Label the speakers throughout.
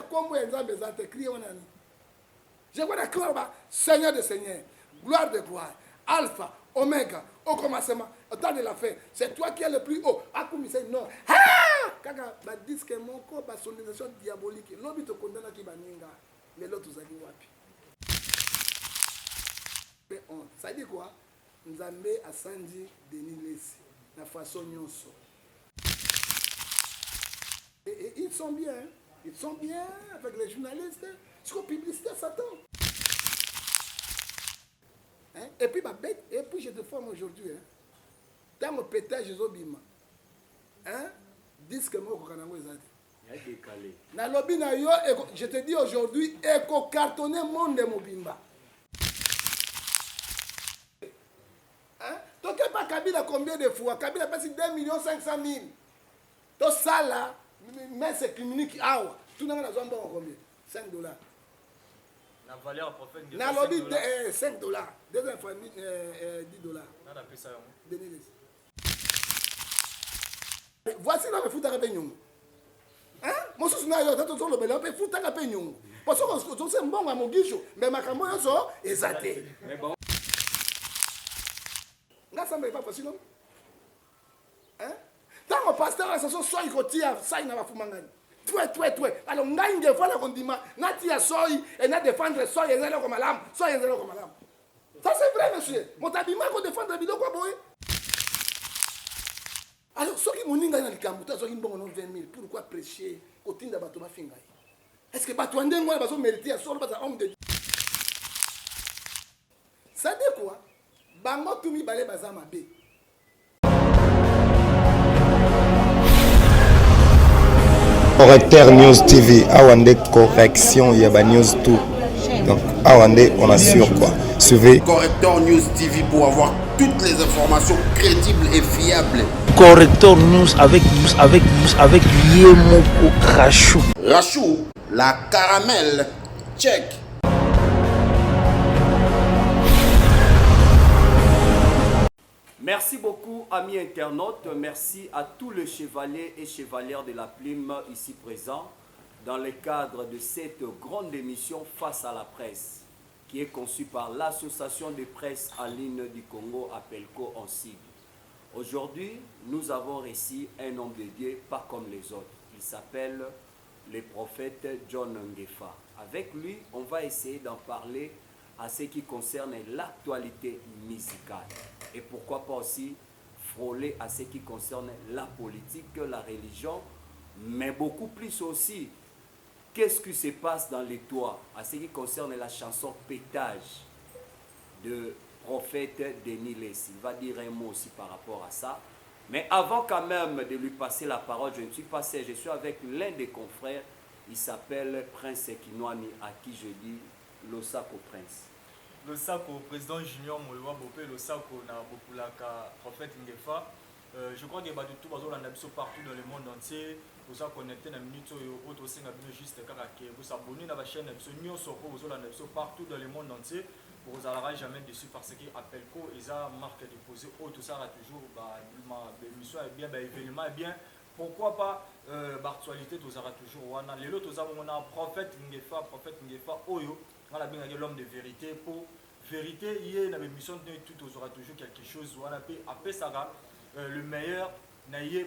Speaker 1: mais comme Nzambe ezate crier wanani. Je vois d'accord Seigneur de Seigneur, gloire de gloire, Alpha, Oméga, au commencement, au temps de la fin. C'est toi qui es le plus haut. Akumise non. Ah! Kaka ba disque moko ba sonorisation diabolique. Lobi to condamna ki baninga. Les autres zali wapi. Ça dit quoi? Nzambe asandi Denis Lesi la façon nyonso. Et ils sont bien, hein? Ils sont bien avec les journalistes. C'est comme publicité Satan. Hein? Et puis je te forme aujourd'hui. Hein? Dans mon pétage, hein? Disque moko kanango ezati. Na lobby na yo, je te dis aujourd'hui, éco cartonné monde mobimba. Hein? Donc pas Kabila combien de fois? Kabila passe 2 500 000. Donc ça là, mais c'est clinique awa. Tout le monde a besoin combien? 5 $.
Speaker 2: La valeur prophète de
Speaker 1: 5 $. Deuxième fois, 10 $. Voici là, le foot à Rapignon. Hein? Moi, je suis là, je suis là, je suis foot à Rapignon. Parce que je suis bon à mon guichot, mais ma caméra est exatée. Mais bon. Là, ça ne m'est pas facile. Hein? Tant que pasteur, ça soit il retire, ça il n'a pas fumangani. Alors, on a une fois la condiment, Natia soy, et n'a défendre soy, et n'a comme l'âme, soy, et n'a comme l'âme. Ça c'est vrai, monsieur. Mon tabima qu'on défend la vidéo, quoi, boy? Alors, ceux qui m'ont dit dans le Cambourg, ceux qui m'ont dit 20 000, pourquoi prêcher au titre de Batoma Fingaï? Est-ce que Batouandé, moi, ils ont mérité à solo, parce que homme de Dieu? Ça dit quoi? Bango Toumi Balé Bazama B.
Speaker 3: Correcteur News TV, Awande correction, Yaba News tout. Donc, Awande, on assure quoi. Suivez
Speaker 4: Correcteur News TV pour avoir toutes les informations crédibles et fiables.
Speaker 5: Correcteur News avec Yemoko Rachou.
Speaker 4: Rachou, la caramel, check.
Speaker 2: Merci beaucoup, amis internautes. Merci à tous les chevaliers et chevalières de la plume ici présents dans le cadre de cette grande émission Face à la presse qui est conçue par l'Association de presse en ligne du Congo, APELCO en sigle. Aujourd'hui, nous avons reçu un homme de Dieu pas comme les autres. Il s'appelle le prophète John Ngefa. Avec lui, on va essayer d'en parler à ce qui concerne l'actualité musicale. Et pourquoi pas aussi frôler à ce qui concerne la politique, la religion, mais beaucoup plus aussi, qu'est-ce qui se passe dans les toits, à ce qui concerne la chanson Pétage de prophète Denis Lesi. Il va dire un mot aussi par rapport à ça. Mais avant quand même de lui passer la parole, je ne suis pas seul, je suis avec l'un des confrères, il s'appelle Prince Kinwani, à qui je dis Losako Prince.
Speaker 6: Losako, président Junior Moloa Bopé, Losako, na Bopulaka, prophète Ngefa. Je crois qu'il y a tout partout dans le monde entier. Vous avez connecté dans la minute autre aussi, juste vous abonnez à la chaîne, partout dans le monde entier. Vous n'allez jamais dessus parce que APELCO, ils ont marque déposée, tout ça toujours, l'émission est bien, l'événement est bien. Pourquoi pas l'actualité, vous aurez toujours. Les autres, on a prophète Ngefa, Oyo. On a bien l'homme de vérité. Pour vérité, il y a une émission de tout, vous aurez toujours quelque chose. On a appelé ça le meilleur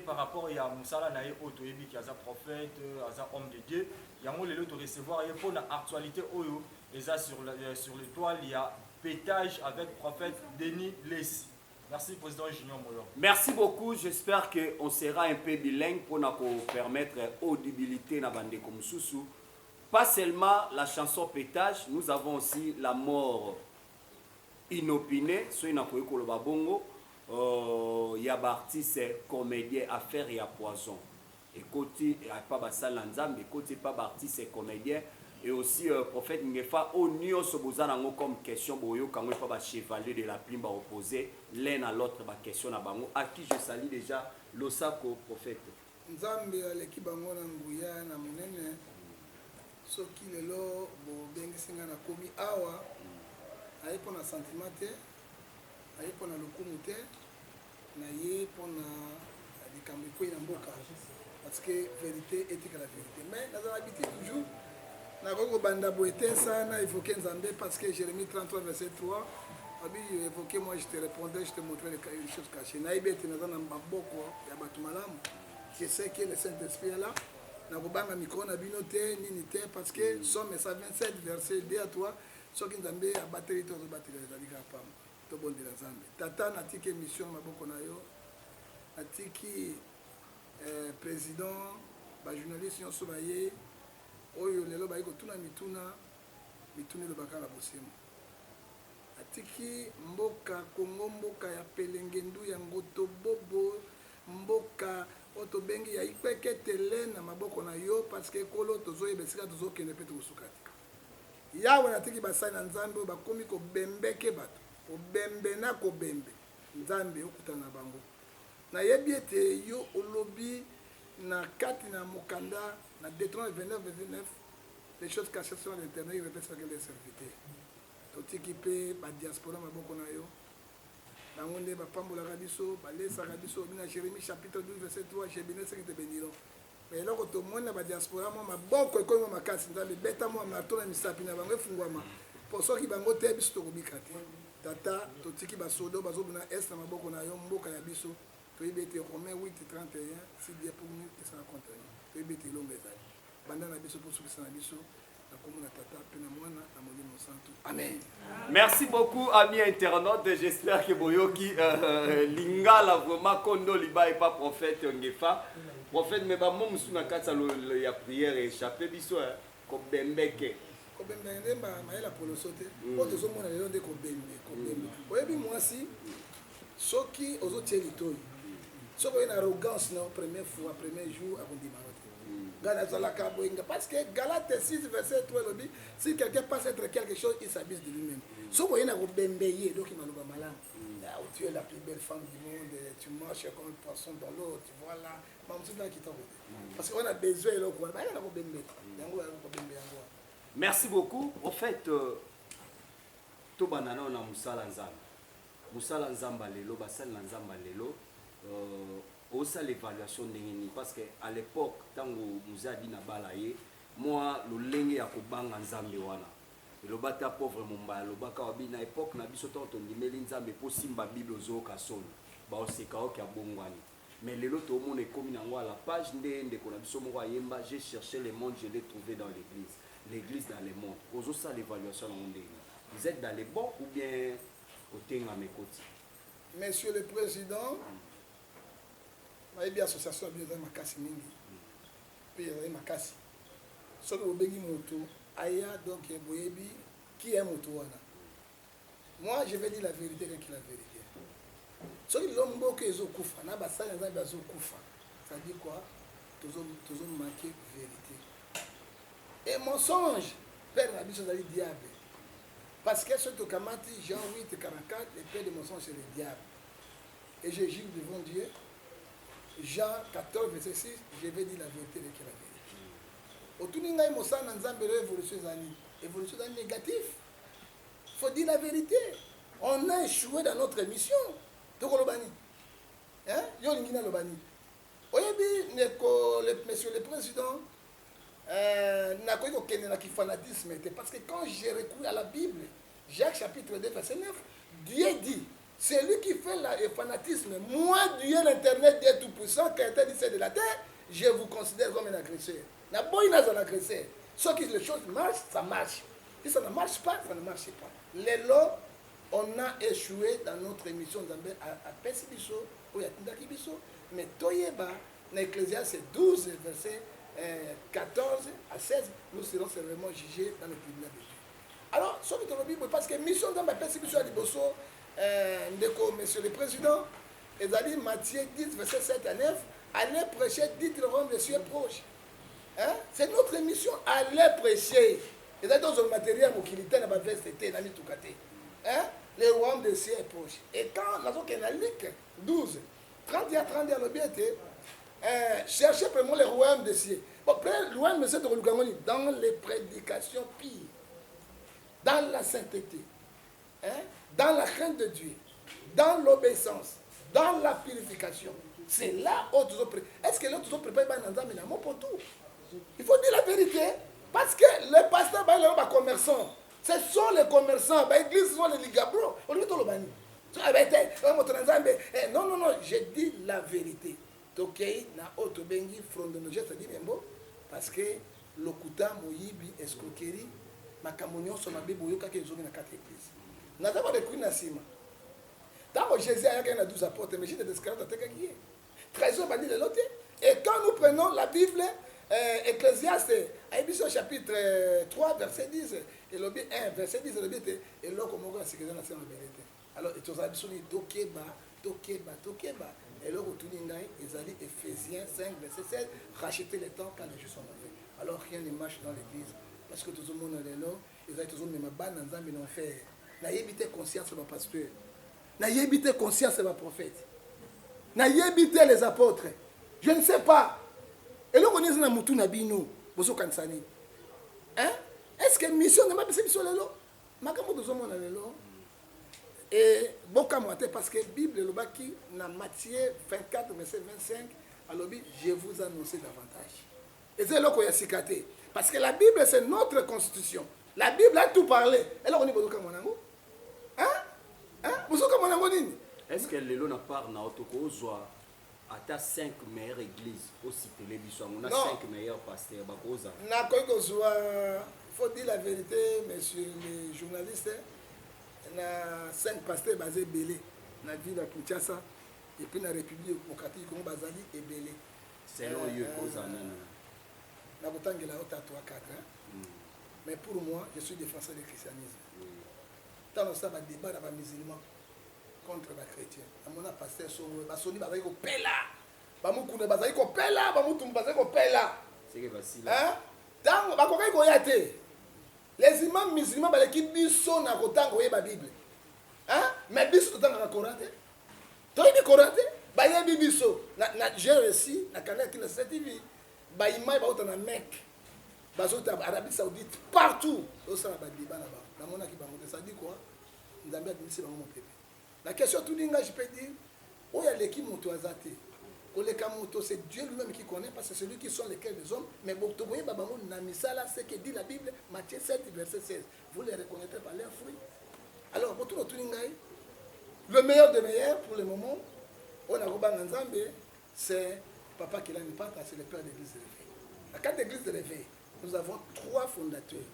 Speaker 6: par rapport à Moussala, Otoébi qui est un prophète, un homme de Dieu. Il y a les autres recevoir pour l'actualité Oyo. Et ça sur l'étoile, il y a Pétage avec prophète Denis Lesi. Merci, président Junior Molo.
Speaker 2: Merci beaucoup. J'espère qu'on sera un peu bilingue pour nous permettre audibilité dans Bande comme Soussou. Pas seulement la chanson Pétage, nous avons aussi la mort inopinée. Soit il y a Bongo, il y a artiste comédien affaire et à poison. Et côté, il n'y a pas Basalanzam, mais côté pas artiste comédien. Et aussi prophète Ngefa au Nio Sobozanango comme question boyo quand on pas chevalier de la plume opposé l'un à l'autre ma question na bango à qui je salue déjà Losako prophète.
Speaker 1: Nzambe l'équipe bango na nguya na munene soki lelo bo bengisinga na komi awa ayi pona sentiment te ayi pona lokumu te na ye pona likambo ko na mboka parce que vérité est la vérité mais dans l'habitude toujours Nakoko banda boete sana évoquer Nzambe parce que Jérémie 33 verset 3 abi évoqué moi je te répondais je te montrais une chose cachée naibete nazana maboko ya batu malamu je sais que le Saint-Esprit est là nakobanga micro na bino te nini te parce que Somme 127 verset 2 à 3 soki Nzambe abateli to zobateli ezali kaka pamba to bondela Nzambe tata natiki émission maboko na yo natiki président bajournaliste nyonso baye oyo lelo bayi kotuna mituna elobaka na bosembo atiki mboka Kongo mboka ya pelengendu ya ngoto bobo mboka oyo tobengi ya ikweketele na maboko na yo parce que kolo tozoyeba esika tozokende mpe tokosuka te yawe natiki basali na Nzambe oyo bakomi kobembeke bato kobembe na kobembe Nzambe okutana na bango nayebi ete yo olobi na kati na mokanda na Deutéronome 29 les choses cachées sur l'internet il répète ce que les serviteurs totiki mpe badiaspora maboko na yo bango nde bapambolaka biso balesaka biso na Jérémie chapitre 12 verset 3 jebine seki te beniro eloko tomoni na badiaspora mwa maboko ekomi mwa makasi Nzambe beta mwa marto na misapi na bango efungwama mpo soki bango te biso tokobika te tata totiki basodo bazobuna este na maboko na yo mboka ya biso toyebi ete Romains 8:31 si bien pour nous esala contre nous toyebi ete elongo ezali banda na biso mpo sukisa na biso na kombo na tata mpe na mwana na molimo santu amen.
Speaker 2: Merci beaucoup amis internautes, j'espère que boyoki lingala vraiment kondo liba et pas prophète ngefa prophète me ba mom suna katsa ya prière échappé biso ko bembeke
Speaker 1: kobembe ndemba mayela poloso te po tozomona lelo nde kobembe oyebi mwasi soki ozotie litoi soki oye na arrogance na première fois premier jour akondima te ngana azalaka boyenga parce que Galates 6 verset 3 elobi si quelqu'un pense être quelque chose il s'abuse de lui-même soki oye na kobembe ye eloki maloba malamu tu es la plus belle femme du monde tu marches comme un poisson dans l'eau tu vois là mamusuna kitoko te parce qu'on a besoin eloko wana bayaka na kobembe yango kobembe yango.
Speaker 2: Merci beaucoup. En fait, tout banana on a musala nzamba lelo basal nzamba lelo osa l'évaluation ndengeni parce que à l'époque tango muzadi na balaye moi lolenge ya kobanga nzambe wana elobata pauvre momba lobaka wabi na époque na biso to ndimeli nzambe po simba bible ozoka solo ba oseka oki abongwani mais lelo to mona ekomi nango à la page ndende kona biso moko ayemba j'ai cherché le monde je l'ai trouvé dans l'église dans le monde. Aux ça l'évaluation dans le vous êtes dans les bons ou bien au terrain à mes côtés.
Speaker 1: Monsieur le Président, ma association bien dans Makasi mingi. Puis il y a Makasi. Sur le bengi moto, aya donc boyebi qui est moto wana. Moi je vais dire la vérité qui la vérité. Sur l'ombo que zo kufa na basa na bazo kufa. Ça dit quoi? Toujours manquer vérité. Et mensonge, père la biche dans le diable. Parce que ce que Kamati, Jean 8, 44, le père de mensonge c'est le diable. Et je jure devant Dieu, Jean 14, verset 6, je vais dire la vérité de qui la vérité. Au tout ninga imosa na nzambe l'évolution négative. Il faut dire la vérité. On a échoué dans notre mission. Toko lobani. Hein? Yo lingina lobani. Oyebi monsieur le président fanatisme parce que quand j'ai recouru à la Bible, Jacques chapitre 2 verset 9, Dieu dit, c'est lui qui fait le fanatisme, moi Dieu l'internet Dieu tout-puissant, créateur du ciel de la terre, je vous considère comme un agresseur. Un agresseur. Sauf que les choses marchent, ça marche. Si ça ne marche pas, ça ne marche pas. Les lots, on a échoué dans notre émission à Pessibiso, ou à Tindakibiso, mais Toyeba, dans Ecclésiaste 12 verset 14 à 16, nous serons sévèrement jugés dans le tribunal de Dieu. Alors, ce que tu as parce que mission dans ma persécution à Liboso, monsieur le président, et d'aller Matthieu 10, verset 7 à 9, allez prêcher, dites le royaume des cieux proche. Hein? C'est notre mission, allez prêcher. Et d'aller dans le matériel qui était dans ma veste, le royaume des cieux est proche. Et quand nous avons Luc 12, 31 le bien été, cherchez vraiment le royaume des cieux. Bon, loin de de dans les prédications pires, dans la sainteté, hein, dans la crainte de Dieu, dans l'obéissance, dans la purification. C'est là où nous sommes. Est-ce que l'autre nous prépare dans un pour tout? Il faut dire la vérité. Parce que les pasteurs, ils sont commerçants. Ce sont les commerçants. L'église sont les ligabros. On dit tout le bani. Non, non, non, je dis la vérité. Tokei na otobengi frondono. Je te dis même bon. Parce que lokuta moyibi escroquerie makamonyo so mabe boyoka ke zongi na quatre églises. Na taba de kuna sima. Tant Jésus a eu 12 apôtres, mais j'ai des esclaves à Tekaki. Trésor bani de l'autre. Et quand nous prenons la Bible, Ecclésiaste, au chapitre 3, verset 10, et le 1, verset 10, et l'autre, comment on va se la vérité. Alors, et tous les Tokeba, et l'autre, ils allaient Ephésiens 5, verset 16, racheter les temps quand les jours sont arrivés. Alors, rien ne marche dans l'église, parce que tout le monde est là, ils ont toujours même ban dans un l'ont fait. N'ayez conscience de ma pasteur, n'ayez conscience de ma prophète, n'ayez les apôtres. Je ne sais pas. Et là, on est dans le moutou nabino, bozo kansani. Hein? Est-ce que mission ne m'a pas mission lelo? Makamo dozo mona lelo. Et bon comme parce que Bible le baki na Matthieu 24 verset 25 alors je vous annonce davantage. Et c'est là qu'on y a cicaté parce que la Bible c'est notre constitution. La Bible a tout parlé. Et là on est bozo comme monango. Hein? Hein? Bozo comme monango nini?
Speaker 2: Est-ce que lelo na part na otoko ozwa ata 5 meilleures églises aussi télévision on a 5 meilleurs pasteurs bakoza
Speaker 1: na kokozwa il faut dire la vérité messieurs les journalistes na 5 pasteurs basés belé na ville de Kinshasa et puis na République démocratique Congo bazali et belé
Speaker 2: selon eux koza nana
Speaker 1: na botangela ota 3 4 mais pour moi je suis défenseur du christianisme tant ça va débat avec les musulmans contre les chrétiens. À mon pasteur Soro, basoni bazali ko pela. Bamukune bazali ko pela, bamutum bazali ko pela.
Speaker 2: C'est que facile.
Speaker 1: Hein? Dans bakokai ko yate. Les imams musulmans baleki biso na kotango yeba Bible. Hein? Mais biso tanga Coran te. To yebi Coran te, ba yebi biso. Na j'ai réussi na canal qui na TV. Ba imam ba otana Mecque. Bazota Arabie Saoudite partout. Au ça ba débat là-bas. Na mona ki bango ça dit quoi? Nzambe a dit c'est bango mon pépé. La question tout le monde, je peux dire, où il y a l'équipe moto azate. C'est Dieu lui-même qui connaît, parce que c'est lui qui sont les cœurs des hommes. Mais vous voyez, c'est ce que dit la Bible, Matthieu 7, verset 16. Vous les reconnaîtrez par leurs fruits. Alors, pour tout le monde, le meilleur des meilleurs, pour le moment, on a Roban Nzambe, c'est Papa Kelani Pata, c'est le père de l'église de l'éveil. La carte d'église de l'éveil, nous avons 3 fondateurs.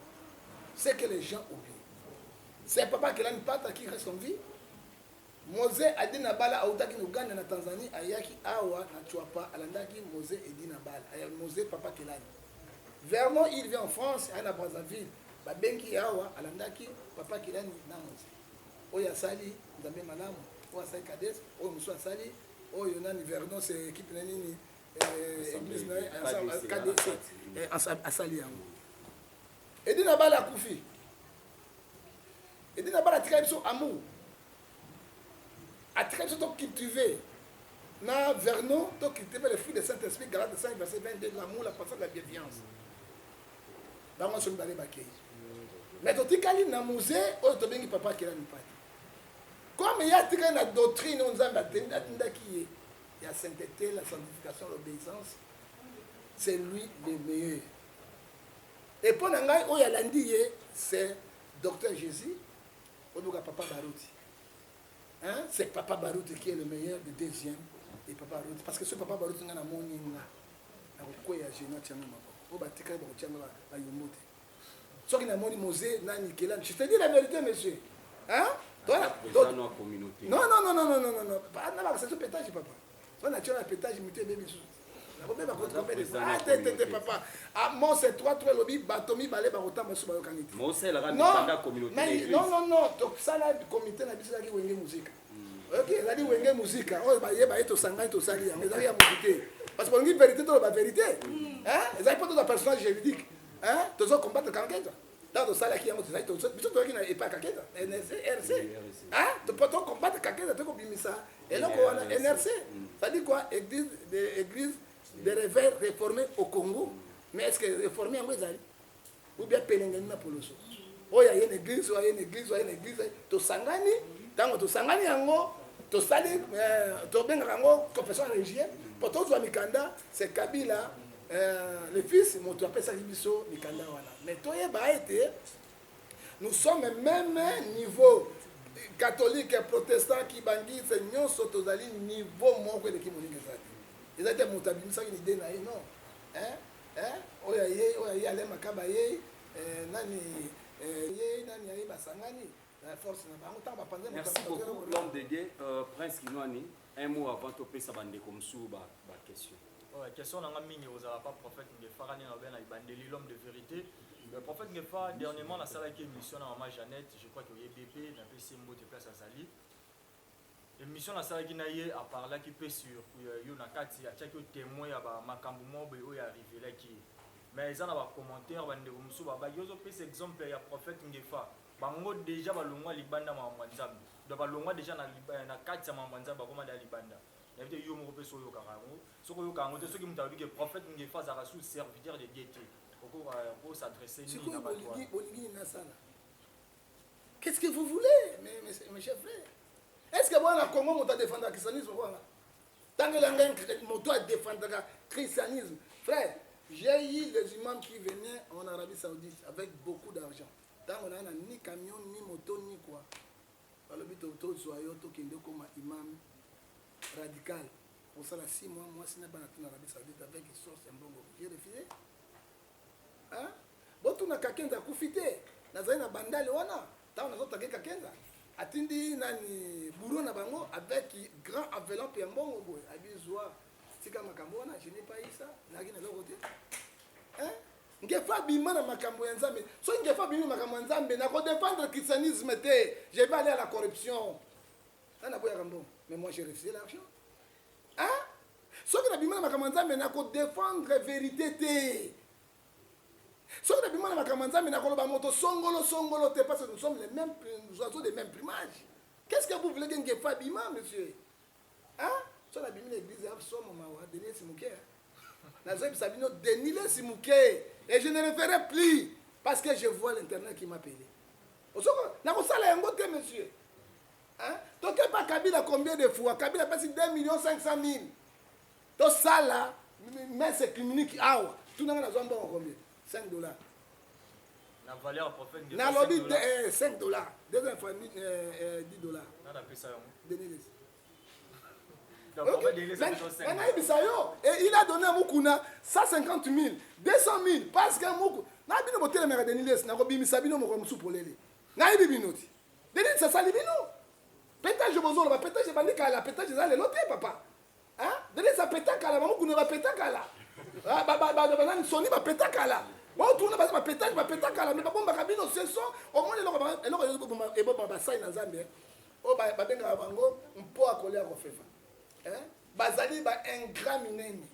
Speaker 1: C'est que les gens oublient. C'est Papa Kelani Pata qui reste en vie. Mose Adina Bala autaki Uganda na Tanzanie ayaki awa na Chuapa alandaki Mose Edina Bala Mose Papa Kelani. Vernon il vient en France à Brazzaville ba benki awa alandaki Papa Kelani na Mose. Oya sali Nzambe malamu oya sali Kades oya muso sali oya nani Vernon c'est équipe nini église na KDC asali yango. Edina Bala kufi. Edina Bala tika biso amour. À très bientôt cultiver. Na Vernon, donc cultiver les fruits de Saint-Esprit, Galates 5, verset 22, l'amour, la patience, la bienveillance. Dans mon sommet, mais tu as dit na musée, ou tu as dit papa qui l'a mis pas. Comme il y a une doctrine, on a il y a sainteté, la sanctification, l'obéissance. C'est lui le meilleur. Et pour Nangai, où il y a l'andi, c'est Docteur Jésus, ou Papa Barouti. Hein? C'est Papa Barouti qui est le meilleur du deuxième. Et Papa Barouti. Parce que ce Papa Barouti, il a mon inga. Il y a un génie qui a mon ce qui a mon Mosé, je te dis la vérité, monsieur. Hein? Non, non, non, non, non, non, non, non. C'est ce pétage, papa. On a tué un pétage, il m'a dit, papa. Ah, moi, c'est toi, lobby, Batomi, Balé, Barotam, Masuba, Kaniti. Non, non, non. Donc, ça, là, le comité n'a pas dit Wenge musique. Ok, il a dit Wenge musique. Oh, bah, il y a tout sanguin, tout sali. Mais il y a musique. Parce qu'on dit vérité, tout la vérité. Hein? Ils n'ont pas tout un personnage juridique. Hein? Tous ont combattre quelqu'un. Dans le salaire qui a monté, tous ceux qui n'ont pas quelqu'un. NRC. Hein? Tu peux combattre quelqu'un, tu peux bien ça. Et donc, on a NRC. Ça dit quoi? Église de réveil réformé au Congo. Mais est-ce que réformé en Guadeloupe? Ou bien Péningana pour le soir? Oh, il y a une église, il y a une église, il y a une église. Tu sangani, tant que tu sangani yango, tu sali, tu bien yango, confession religieuse. Pour tous les Mikanda, c'est Kabila le fils moto apesaki biso mikanda wana mais toyeba ete nous sommes même niveau catholique protestant qui bangise nyonso tozali niveau moko eleki moninga ezali eza te moto abimisaki lide na ye non oyo aye ale makaba ye nani aye basangani la force na bango ntango bapanze.
Speaker 2: Merci beaucoup l'homme de Dieu. Prince Kinwani, un mot avant topesa bandeko mosusu question.
Speaker 6: Ouais, question nanga mingi ozala pas prophète Ngefa kani na ben na ibandeli l'homme de vérité. Le prophète Ngefa dernièrement la salle qui émission na maman Jeannette, je crois que YBP na PC mbote place à Sali. Émission la salle qui na yé a parlé qui peut sur yo na kati a tchaki témoin ya ba makambu mo be o ya arrivé là qui. Mais ils en a ba commentaire bandeko mosusu ba yozo pese exemple ya prophète Ngefa. Bango déjà balongwa libanda ma mwanzambe. Do balongwa déjà na kati ya mwanzambe ba koma da libanda. Éviter yo mo peso yo karango soko yo kango te soki mutabi que prophète Ngefa za rasul serviteur de Dieu pour s'adresser ni na batwa.
Speaker 1: Qu'est-ce que vous voulez mes chers frères? Est-ce que moi na Congo mon ta défendre le christianisme voilà? Tant que l'anglais mon doit défendre le christianisme. Frère, j'ai eu des imams qui venaient en Arabie Saoudite avec beaucoup d'argent. Tant on a ni camion ni moto ni quoi. Alors but auto soyo to kende comme imam radical. Pour ça, là, 6 mois, moi, si je n'ai pas en Arabie Saoudite avec une source, un bon j'ai refusé. Hein? Bon, tu n'as quelqu'un qui a profité. Dans un bandal, on a. Tu as quelqu'un qui a attendu un bourreau avec grand enveloppe et un bon goût. Si je n'ai pas eu ça, je n'ai pas eu ça. Hein? Ngefa bima na makambo ya nzambe. So ngefa bima makambo ya nzambe na ko défendre le christianisme te. Je vais aller à la corruption. Ça n'a pas bon. Mais moi j'ai refusé l'argent. Hein? So que la bima na makambo ya nzambe na ko défendre vérité te. So que la bima na makambo ya nzambe na ko loba moto songolo te parce que nous sommes les mêmes oiseaux des mêmes plumages. Qu'est-ce que vous voulez que ngefa bima monsieur? Hein? So la bima l'église a somme mawa donner simouké. Et je ne le ferai plus parce que je vois l'internet qui m'appelle. Monsieur. Hein? Donc, pas Kabila combien de fois? Kabila passe 2 500 000. Donc, ça là, mais c'est clinique. Ah, tout le monde a combien? 5 $.
Speaker 6: La valeur prophète de
Speaker 1: 5 $. Deuxième fois, 10 $. Et il a donné à Moukouna 150 000, 200 000, parce que Moukouna, n'a pas de motel à Deniles, n'a pas de Misabino, mon pour les. N'a pas de binoti. Deniles, c'est ça, les bino. Pétage de Bozolo, pétage de Bandika, pétage de Zale, l'autre, papa. Hein? Deniles, ça pétage à la Moukouna, va pétage à la. Ah, bah, Sony va pétage à la. Bon, tout le monde va pétage à la. Mais pas bon, Bakabino, c'est ça. Au moins, il va passer dans Zambie. Oh, bah, benga bango, on peut accoler à Rofeva. Hein? Bazali ba ingrat mineni.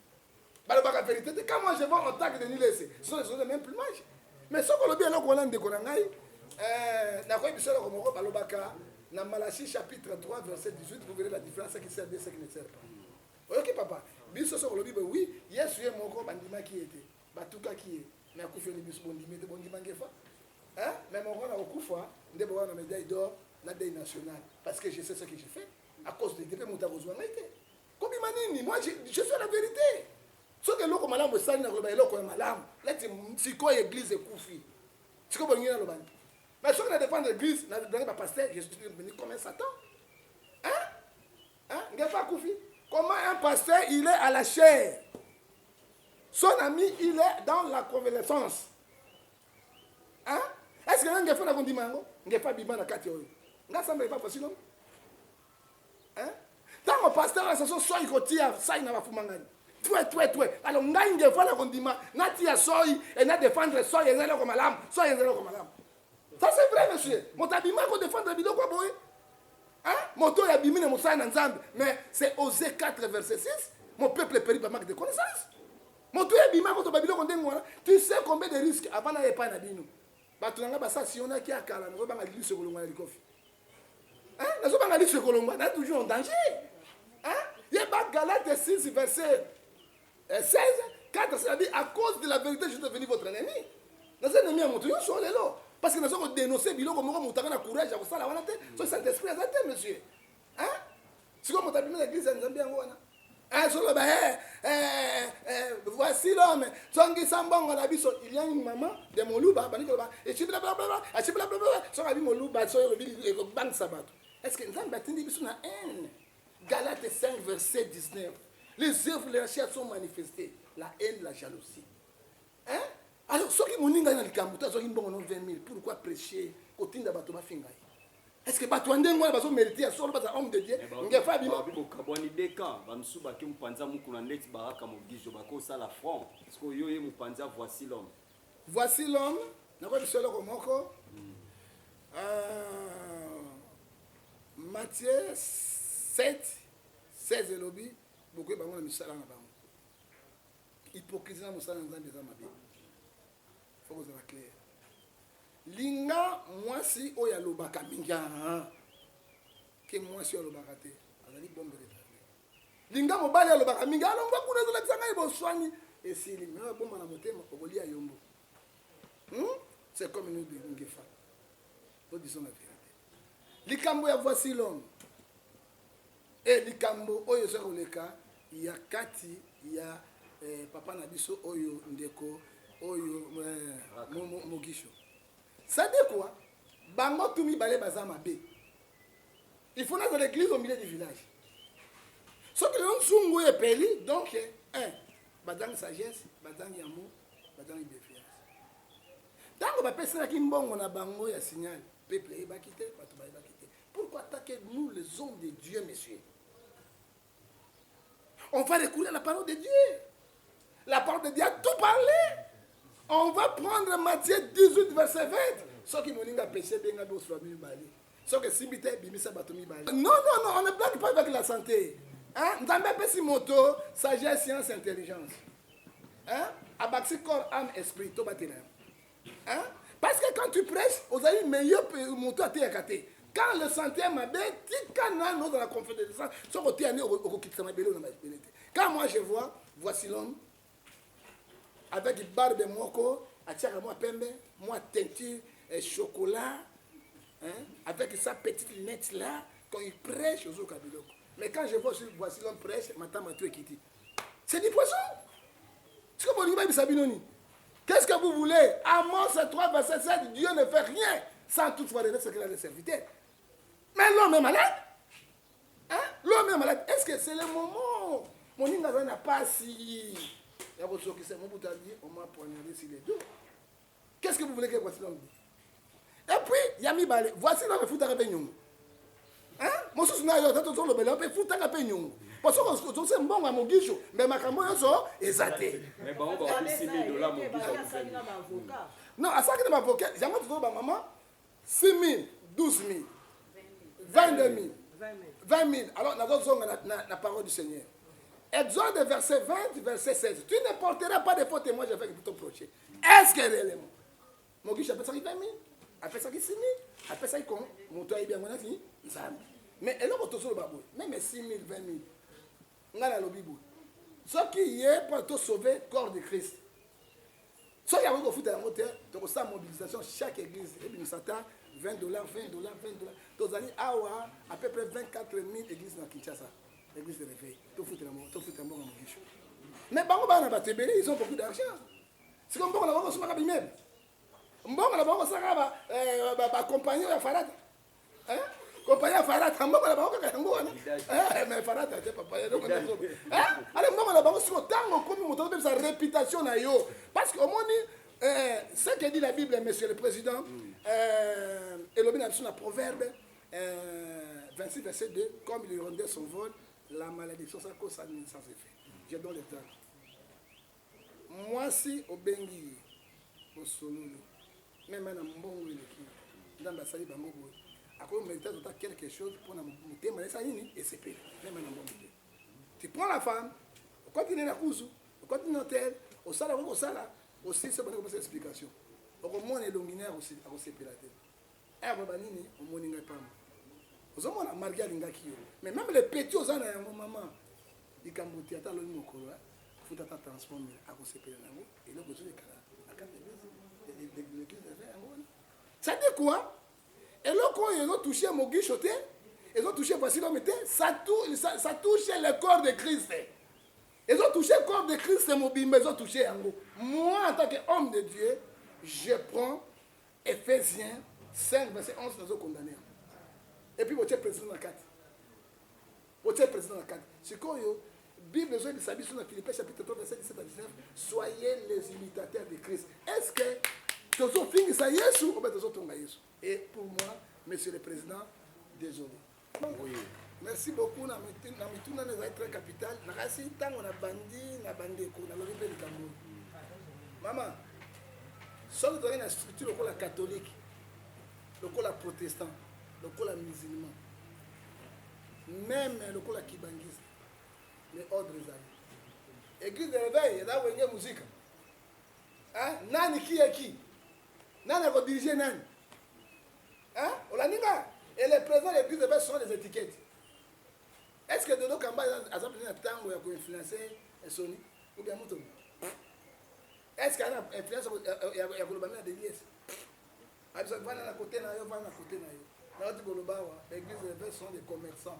Speaker 1: Ba la vérité, quand moi je vois en tant que de Niles, ce sont les mêmes plumages. Mais ce qu'on a bien là qu'on a décorangai, na quoi bisela comme on balobaka, na Malachie chapitre 3 verset 18, vous verrez la différence qui sert de ce qui ne sert pas. OK papa, biso so kolobi oui, Yesu ye moko bandima qui était, batuka qui est, mais akufa le biso bondima te bondima ngefa. Hein? Mais mon rôle a okufa, ndebo na médaille d'or, na deuil national parce que je sais ce que j'ai fait à cause de Dieu mon tabozo ngaite. Kobi manini, moi je suis la vérité. Ce que loko malamu sali na loba eloko malamu. Leti siko église ekufi. Siko bongina loba. Mais ce que na défendre l'église, na donner pas pasteur, je suis venu comme un Satan. Hein? Hein? Ngefa kufi. Comment un pasteur il est à la chair? Son ami il est dans la convalescence. Hein? Est-ce que ngefa na kondimango? Ngefa bima na kati oyo. Ngasa mbe pas facile. Hein? Tant que pasteur a son soi il retire ça il n'a pas fumangani. Tué. Alors ngange voilà qu'on dit ma natia soi et na défendre soi et zéro comme l'âme, soi et zéro comme l'âme. Ça c'est vrai monsieur. Mon tabima qu'on défendre bidon quoi boy? Hein? Mon to ya bimine mon sa nzambe, mais c'est Osée 4 verset 6. Mon peuple périt par manque de connaissance. Mon to ya bimine qu'on bidon qu'on dengo. Tu sais combien de risques avant na pas na bino. Ba tunanga ba ça si on a qui a kala, on va ngali se kolonga likofi. Hein? Nous sommes en ce Colombo, on est toujours en danger. Hein? Il y a Galates 6, verset 16, 4, c'est-à-dire à cause de la vérité, je suis devenu votre ennemi. Nous sommes ennemis à mon tour, sur les lots. Parce que nous sommes dénoncés, nous sommes en courage à vous ça, la volonté. C'est Saint-Esprit à monsieur. Hein? C'est comme on t'a mis l'église en Zambie. Hein? Voici l'homme. Tongi Sambongo la biso. Il y a une maman de Moluba. Et tu blablabla. Et tu blablabla. Son ami Moluba. Son banque sabat. Est-ce que nous avons bâti des na haine? Galates 5, verset 19. Les œuvres de la chair sont manifestées. La haine, la jalousie. Hein? Alors, ceux qui m'ont dit dans le Kambuta, ceux qui m'ont dit 20 000, pourquoi prêcher au Tinda Batoma Fingaï? Est-ce que Batouandé, moi, ils ont mérité à solo parce que homme de Dieu? On a fait bima.
Speaker 2: Kaboni deka, bamsuba ki mupanza mukuna ndeti baraka mogijo bako sala front. Parce que yo ye mupanza voici l'homme.
Speaker 1: Voici l'homme. Nako bisolo komoko. Matthieu 7, 16 et lobby. Beaucoup de gens ont mis ça dans la banque. Hypocrisie dans le sang des amabi. Il faut que vous soyez clair. Linga, moi si, oh ya lobaka minga. Que moi si, oh lobaka te. Alors, il bombe de Linga, mon bal ya lobaka minga. Alors, on va couler dans l'examen, ils vont soigner. Et si, il me bombe à la montée, on va lire à Yombo. C'est comme une Ngefa. Faut dire la vérité. Likambo ya voici l'homme. Et likambo, oyo se roleka. Il y a Kati, il y a Papa Nabiso, Oyo Ndeko, Oyo Mogisho. Ça dit quoi? Bango Toumi Balé Bazama B. Il faut dans l'église au milieu du village. Sauf que l'on Sungo est peli, donc, Badang sagesse, Badang Yamou, Badang Ibéfiance. Tant que personne qui mbongo na bango ya signal, peuple est quitté, Batouba est quitté. Pourquoi attaquer nous les hommes de Dieu, messieurs? On va recourir à la parole de Dieu. La parole de Dieu a tout parlé. On va prendre Matthieu 18, verset 20. Ceux qui m'ont dit que péché, bien que vous soyez bali. Ceux qui s'imitaient, bimisa batomi bali. Non, on ne blague pas avec la santé. Nous avons pas si moto, sagesse, science, intelligence. Abaxi corps, âme, esprit, tout bâti. Parce que quand tu prêches, vous avez meilleur moto à t'écarter. Quand le santé m'a bien, quand dans la conférence de sang, son côté au quand moi je vois, voici l'homme, avec barbe de moko, à moi pembe, moi teinture, chocolat, avec sa petite lunette là, quand il prêche aux Okabiloko. Mais quand je vois voici l'homme prêche, maintenant ma tout est quitté. C'est du poisson. C'est comme on dit, qu'est-ce que vous voulez? Amos 3, verset 7, Dieu ne fait rien sans toutefois donner ce qu'il a de serviteurs. Mais l'homme est malade. L'homme est malade. Est-ce que c'est le moment? Mon inga n'a pas si. Il y a votre qui s'est mon bout à dire, on m'a poignardé sur les deux. Qu'est-ce que vous voulez que voici l'homme dit? Et puis, il y a mis balai. Voici l'homme et foutre à peignon. Mon sous n'a pas de le bel homme et foutre à peignon. Parce que c'est bon à mon guichot. Mais ma camogne sort exaté.
Speaker 2: Mais bon, on va $6 000 mon guichot.
Speaker 1: Non, à ça que ma avocat, j'ai jamais trouvé ma maman 6 000, 12 000, 22 000, 20 000. Alors, nous avons la parole du Seigneur. Exode verset 20, verset 16. Tu ne porteras pas de faux témoins, je vais te reprocher. Est-ce que réellement? Mon guichot appelle ça 20 000, appelle ça 6 000, appelle ça con. Mon toit est bien, mon ami. Mais elle a autorisé le babou. Même 6 000, 20 000. On a le bibou. Ce qui est pour te sauver, corps de Christ. Ce qui a beaucoup de moteur, donc ça mobilisation chaque église. Et puis nous s'attend $20, $20. Tous les années, à peu près 24 000 églises dans Kinshasa. L'église de réveil. Tout fout un bon à mon guichot. Mais ils ont beaucoup d'argent. C'est comme bon, on a beaucoup de même. Bon, on a beaucoup de compagnie à Farad. Compagnie à Farad, on a beaucoup de mais Farad, c'est pas pareil. Allez, moi, on a beaucoup de temps, on a sa réputation. Parce qu'au moins, ce que dit la Bible, monsieur le président, et l'objet d'un proverbe 26, verset 2, comme il rendait son vol, la malédiction, ça cause sans effet. Je donne le temps. Moi, si au Bengi, au Sololo, même un bon dans la salle de Bangobo, à quoi méditer quelque chose pour nous témoigner ça et c'est pire. Même un bon idée. Tu prends la femme, au continent la Kouzou, au continent l'hôtel, au salaire, aussi, c'est pour cette explication. Au moins, les luminaires aussi, à aussi pilater. Et à Babanini, au moins, il n'y a pas. Aux hommes, on a marqué à l'ingaki. Mais même les petits aux années, maman, ils cambotent à l'homme au Koroa, il faut transformer à aussi pilater. Et là, vous avez ça dit quoi? Et là, quand ils ont touché mon guichoté, ils ont touché voici l'homme, ça touche le corps de Christ. Ils ont touché le corps de Christ, c'est mon bimbe, ils ont touché Yango. Moi, en tant qu'homme de Dieu, je prends Ephésiens 5, verset 11, nous sommes condamnés. Et puis, vous êtes président dans la 4. Vous êtes président dans la 4. C'est quoi, la Bible, nous dit dans Philippiens chapitre 3, verset 17 à 19, soyez les imitateurs de Christ. Est-ce que nous avons fini ça, Jésus, ou bien nous avons Jésus? Et pour moi, monsieur le président, désolé. Oui. Merci beaucoup. Na mituna na très capital. Na kasi tango na bandi na bandeko na lobi pe likambo. Mama, soki toza na structure lokola catholique, lokola protestant, lokola musulman, même lokola kibangiste, les ordres ezali. Église de réveil, eza wenge musique. Hein? Nani qui est qui? Nani ko diriger nani? Hein? Olaninga. Et les présidents de l'église de réveil sont des étiquettes. Est-ce que Dodo Kamba a besoin de temps où il a influencé Sony ou bien Mouton? Est-ce qu'il y a une influence il y a globalement des liens? Il y a besoin de à côté na yo, à côté na yo. Là tu globalement, l'église de réveil sont des commerçants.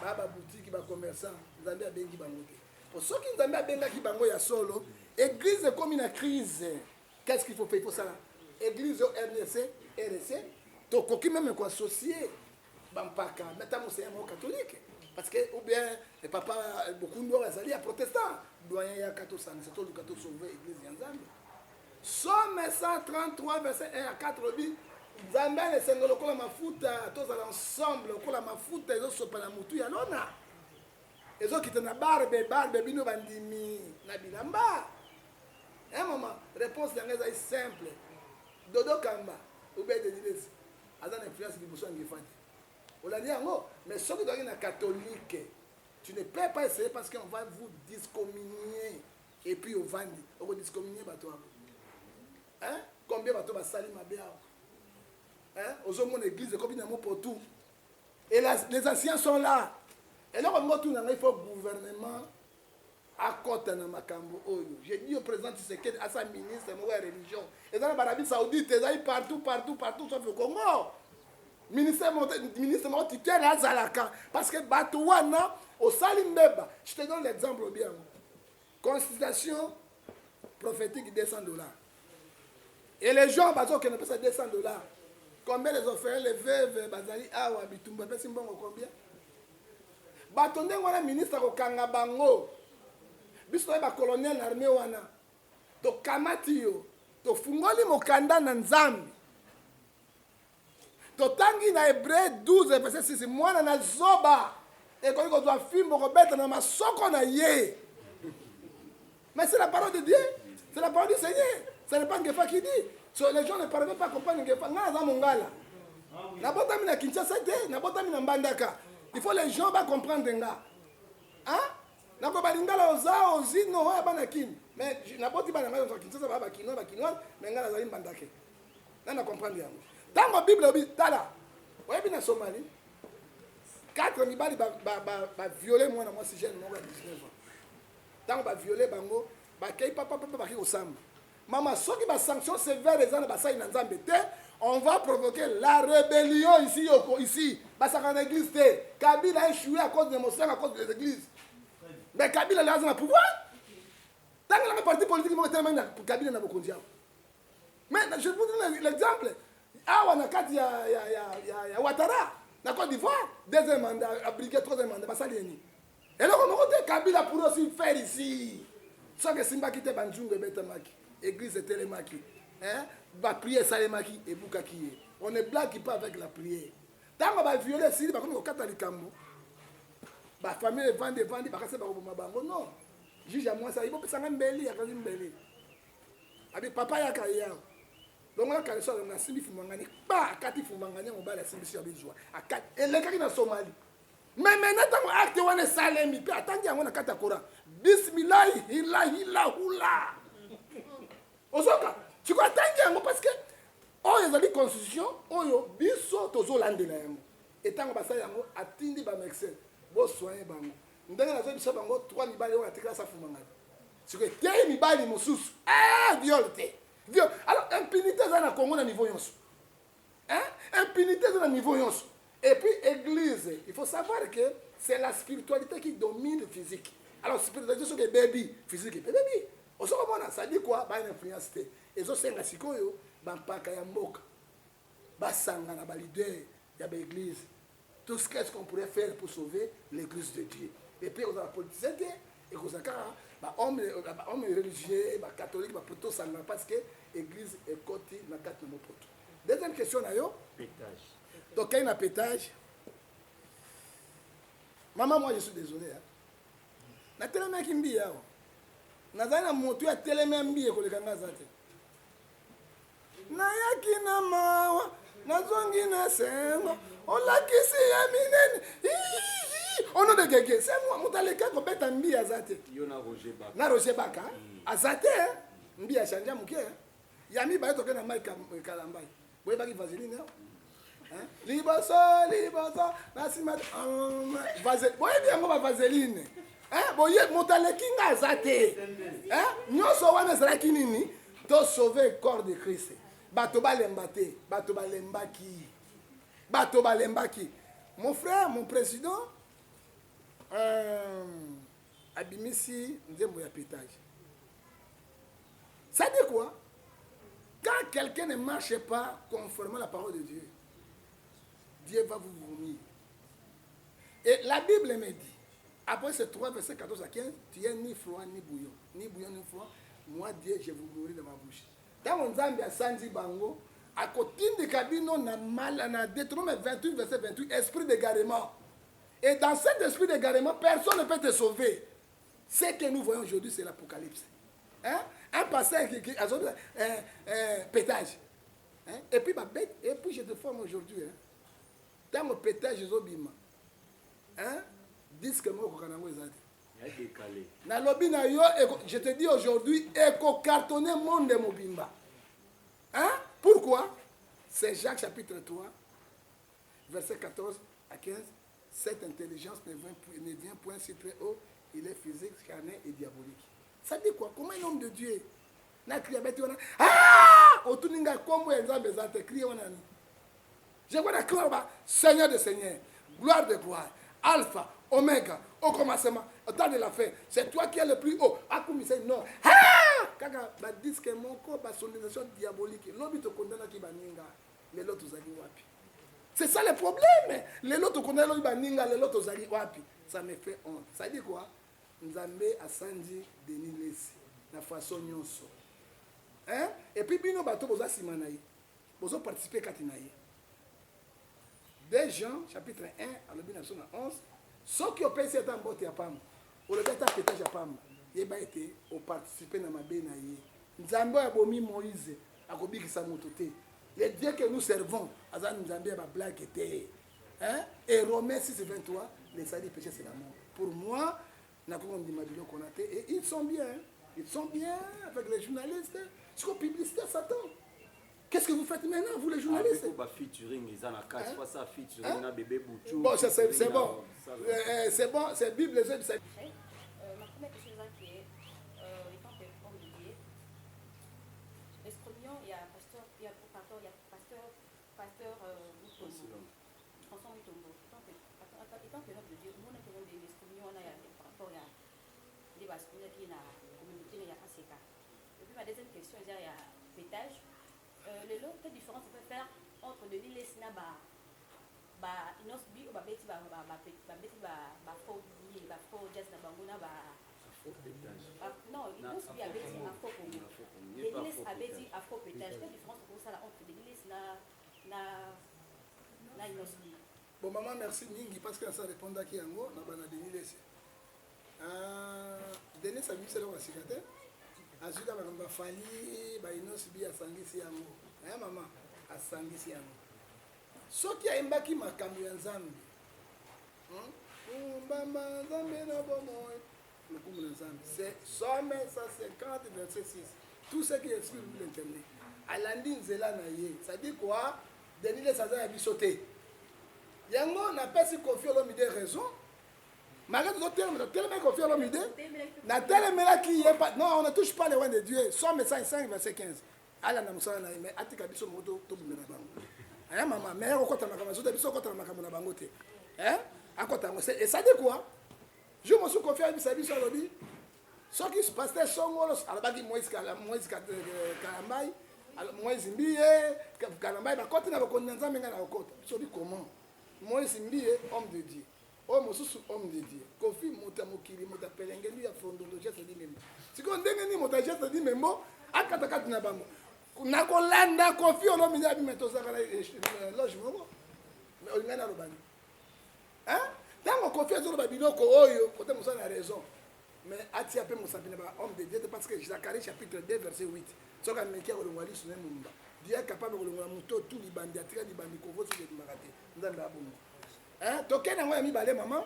Speaker 1: Baba boutique ba commerçant, Nzambe abengi bango te. Pour ceux qui Nzambe abengaki bango ya solo, église comme une crise. Qu'est-ce qu'il faut faire? Il faut ça là. Église RDC, tokoki même quoi associer bampaka maintenant c'est un catholique parce que ou bien les papa beaucoup de gens sont protestants doyen ya catholique c'est tout le catholique sauver église Nzambe. Somme 133 verset 1 à 4 dit Nzambe le sengo lokola mafuta tous ensemble lokola mafuta ezo sopa na mutu ya lona ezo kitana barbe bino bandimi na bilamba. Un moment réponse d'angeza est simple. Dodo Kamba ou bien de l'Église a une influence de Boussou Ngifati. On l'a dit en haut, mais ceux qui sont catholique, tu ne peux pas essayer parce qu'on va vous discommunier. Et puis on va discommunier. Hein? Combien de bateaux sali ma bien? Hein? Aux hommes de l'église, comme il y a un mot pour tout. Et les anciens sont là. Et là, il faut le gouvernement à côté de Makambo. J'ai dit au président Tshisekedi, à sa ministre de la religion. Et dans l'Arabie Saoudite, ils sont partout, sauf au Congo. Ministre titulaire à Zalaka. Parce que Batouana, au Salimbeba, je te donne l'exemple bien. Consultation prophétique $200. Et les gens, qui ont payé $200. Combien les offres, les veuves, Bazali, Awa, Bitumba, combien? Batonde, on ministre au Kangabango. Biso ba colonel armée wana to kamati yo to fungoli mokanda na Nzambe to tangi na Hébreu 12 verset 6 mwana na zoba e ko ko doit fimbo ko beta na masoko na ye. Mais c'est la parole de Dieu, c'est la parole du Seigneur, ce n'est pas Ngefa qui dit. So, les gens ne parviennent pas à comprendre Ngefa na za mongala na botami na Kinshasa te na botami na Mbandaka. Il faut les gens va comprendre nga. Hein? Nako balingala oza ozino wa bana kin mais na boti bana ngalo to kinsa ba kinwa mais ngala za Mbandake na comprendre yango tango Bible obi tala oyebi na Somalie 4 mibali ba violer moi na moi si jeune moi 19 ans tango ba violer bango ba kei papa ba ki osamba mama soki ba sanction sévère les ans ba sai na Nzambe te on va provoquer la rébellion ici ba sa en église te Kabila a échoué à cause de l'émotion à cause des églises. Mais Kabila a le pouvoir. Tant que le parti politique est Kabila n'a pas de. Mais je vous donne l'exemple. Ah, on a 4 ya Ouattara, la Côte d'Ivoire, deuxième mandat, abriqué troisième mandat, ça c'est ni. Et là on a Kabila pour aussi faire ici. Ça que Simba qui était Banjungue Betamaki, église Télémaki, hein, va prier Salemaki et Bukaki. On est blanc qui part avec la prière. Tant qu'on va violer ici, par contre au Catalikambo. La famille vend, non. Juge à moi ça, il faut que ça m'embellit, il y a avec papa ya kaya. Donc on a calé ça dans la Simbi Fumangani, pas à Kati Fumangani, on va la Simbi sur les joies. À Kati, et les gars dans Somalie. Mais maintenant, acte on est salemi, puis attendez, on a Katakora. Bismillah, hila. Osoka, tu crois attendre parce que, oh, il y a des constitutions, oh, yo, biso, tozo landé na yamo. Et tant que ça yango, atindi ba mexel. Bon soin bango ndenge na zo biso bango 3 mibali on atikala sa fumanga c'est que te mibali mosusu viol alors impunité dans le Congo na niveau yonso impunité dans le niveau yonso et puis église il faut savoir que c'est la spiritualité qui domine le physique. Alors, spiritualité, c'est que baby, physique, baby. On se remonte, ça dit quoi? Bah, une influence. Et ça, c'est un asikoyo, bah, pas qu'à mboka. Bah, sanga, na leader, il y a l'église. Tout ce qu'on pourrait faire pour sauver l'église de Dieu. Et puis, on a la politique, et on a bah, homme religieux, bah, catholique, bah, plutôt sanga, parce que l'église est côté dans 4 mots. Deuxième question,
Speaker 2: Pétage.
Speaker 1: donc, il y a un pétage. Maman, moi, je suis désolé. Na tellement qui m'bie yao. Na zana moto ya tellement m'bie ko le kanga zate. Na yaki na mawa, na zongi na sengo. On la kisi ya minene. Ono de gege, c'est moi mutaleka ko beta m'bie azate.
Speaker 2: Yona Roger Baka.
Speaker 1: Na Roger Baka. Azate m'bie a chanja muke. Yami ba to ke na mai kalambai. Boye ba ki vaseline. Liboso, nasima vaseline. Boye bien mo ba vaseline. Boye motaleki nga azate. Nyonso wana ezalaki nini? To sauver le corps de Christ. Bato balemba te, bato balembaki. Bato balembaki. Mon frère, mon président, abimisi nzembo ya pétage. Ça dit quoi? Quand quelqu'un ne marche pas conformément à la parole de Dieu, Dieu va vous vomir. Et la Bible me dit, après ces 3 versets 14 à 15, tu n'es ni froid ni bouillon. Ni bouillon ni froid. Moi, Dieu, je vous nourris de ma bouche. Dans mon Zambie à Sanji Bango, à côté de Kabino, on a Deutéronome 28, verset 28, esprit d'égarement. Et dans cet esprit d'égarement, personne ne peut te sauver. Ce que nous voyons aujourd'hui, c'est l'Apocalypse. Un passage qui a pétage. Et puis, je te forme aujourd'hui. Dans mon pétage, je suis disque moi kokanango ezate.
Speaker 2: Ya décalé.
Speaker 1: Na lobi na yo je te dis aujourd'hui eko cartonner monde mobimba. Pourquoi? C'est Jacques chapitre 3 verset 14 à 15. Cette intelligence ne vient point si très haut, il est physique, charnel et diabolique. Ça dit quoi? Comment un homme de Dieu na crié beti wana otuninga kombo nzambe ezate crié wana. Je vois la Seigneur de Seigneur, gloire de gloire. Alpha, Oméga, au commencement, au temps de la fin, c'est toi qui es le plus haut. Akumise non. Kaka ba disque mon corps, ba sonorisation diabolique. L'homme te condamne qui baninga, les autres zali wapi. C'est ça le problème. Les autres condamnent l'homme baninga, les autres zali wapi. Ça me fait honte. Ça dit quoi? Nzambe asandi Denis Lesi, la façon nyonso. Et puis bino bato boza simanayi. Bozo participer katinayi. 2 Jean, chapitre 1, à l'objet 11, ceux qui ont payé cet embotte à Pam, ou le bêta pétage à Pam, ils ont été participé dans ma bénaïe. Nzambe a bomi Moïse, a kobi qui s'amototé. Les dieux que nous servons, Azan Nzambe a blague été. Et Romains 6, 23, les salis péchés, c'est la mort. Pour moi, n'a pas dit Mabilo qu'on a été, et ils sont bien. Ils sont bien avec les journalistes. Ce qu'on publicité à Satan. Qu'est-ce que vous faites maintenant, vous les journalistes?
Speaker 2: Featuring, ils ont la casse, pas ça, featuring, na bébé Bouchou.
Speaker 1: Bon, c'est bon. C'est bon, c'est Bible, c'est...
Speaker 7: Ma première question qui est, étant homme de Dieu, l'escromion, il y a pasteur François Mutombo. Étant homme de Dieu, nous avons des l'escromion, on a par rapport à des bascules qui sont dans la communauté, il y a ACK. Et puis ma deuxième question, il y a pétage. Quelle différence on peut faire entre de l'île Sina inosbi ou babeti faux jazz na banguna non inosbi abeti afro congo de l'île abeti afro pétage. Quelle différence pour ça entre de l'île na inosbi?
Speaker 1: Bon maman merci mingi parce que ça répond à qui yango na bana de l'île Denis a vu c'est le wasikaté. Azuka bakamba fali ba inosbi asangisi yango. Maman asangisi yango. Soki aimbaki makambo ya Nzambe. Mbamba Nzambe na bomo. Le coup de Nzambe. C'est Somme 150 verset 6. Tout ce qui est écrit sur l'internet. Alandi nzela na ye. Ça dit quoi? Denis les Saza a bisoté. Yango n'a pas si confié l'homme des raisons. Malgré tout tellement confié l'homme idée. Na tellement qui est pas. Non, on ne touche pas les lois de Dieu. Somme 105 verset 15. Ala na musala na mais atika biso moto to bumela bango. Maman, mais okota makama zote biso okota makama na bango te. Et ça dit quoi? Je me suis confié à Bissabi sur le lobby. Ce qui se passait, Moïse Kalambaï, Moïse Mbiye, Kalambaï, comment? Moïse Mbiye, homme de Dieu. Homme de Dieu. Kofi Motamokiri, Motapelenge, lui a fondé le geste de Memo. Si on dégaine mon geste de Memo, à Katakati Nabango. Nakolanda, Kofi, on a mis à Bimetosaka, logement. Mais on a le bani. Hein? Tant qu'on confie sur le Babylone, côté Moussa a raison. Mais Atia peut Moussa homme de Dieu, parce que Zacharie chapitre 2, verset 8. Ce qu'on a mis au Wali sur le Mumba. Dieu est capable de le mouton, tous les bandits, attirer les bandits, qu'on voit sur les marathés. Nous avons hein? Token a mis balé, maman?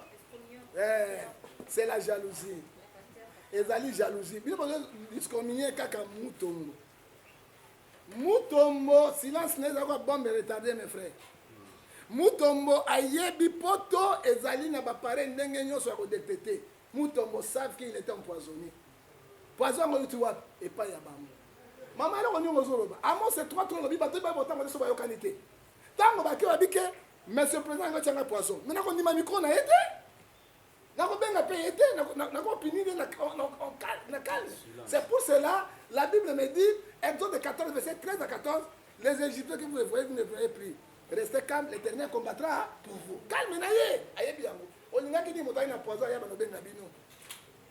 Speaker 1: C'est la jalousie. Ezali jalousie. Il faut discriminer Kaka Moutombo. Moutombo, silence n'est pas bombe retardée, mes frères. Mutombo ayebi poto ezali na bapare ndenge nyonso ya kodetete. Mutombo savent qu'il était empoisonné. Poison ngoluti wapi epa ya bango. Mama eloko nyongo zoloba. Amos c'est 3 trop lobi bato ba botango so ba yokanite. Tango ba ke babike monsieur président nga tanga poison. Mais nako ndima micro na été. Nako benga pe été nako pinide na calme. C'est pour cela la Bible me dit Exode 14 verset 13 à 14 les Égyptiens que vous ne voyez plus. Restez calme, l'Éternel combattra pour vous. Calme, naïe. Aïe, bien. On y a qui dit que na poison, il y a ben nabino.